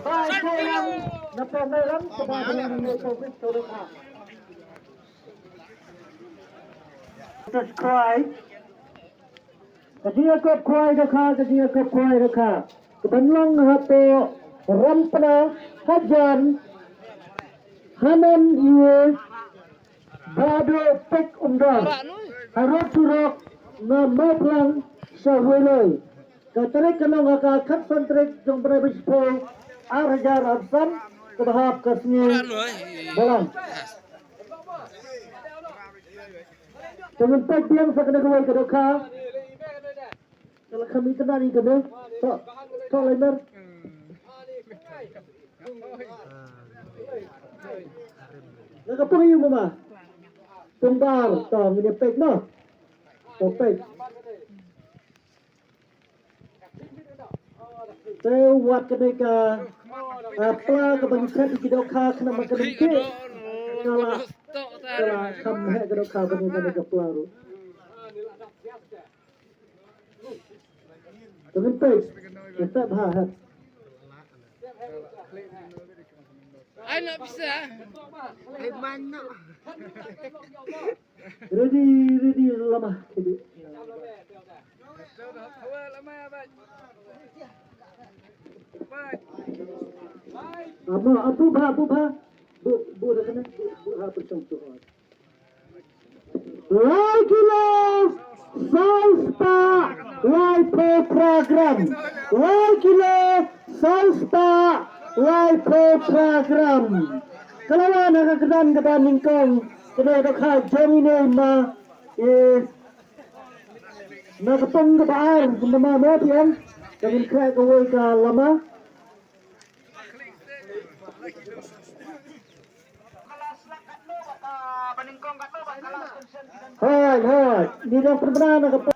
Baik yang napameran kepada yang COVID turun a. Subscribe. Kajian kau kuai dekha, kajian kau kuai dekha. Kebanlang hato rampna hajan hanan iye bado pek umdar. Harap turok na maplang sa wilay. Katarik kanong akakat santrik jong berebis po arhajar absan kebahap kasni balang. Jangan pek biang sa kanagaway kadokha. Kalau kami kena ni kena, tak lebar. Nakapun yung mama. Tumbar, tong ini pek no. Pek. Tewat ketika apa kebagikan di kedokha kena makan ke. Kalau kami kedokha kebagikan ke pelaru. Dengan pek, kita bahas. Ay, nak bisa. Ay, mana? Ready lama. Abu bah. Bu dah kena. Bu bercontoh. Lagi lah. Salsa Lipo program. Lagi lah. Salsa Lipo program. Kalau nak kedan ningkong, kena dokha jamine ma nak ketong ke baar, nama mo pian, kami kaya kawai ka lama. Hai, di dah pernah nak ketong.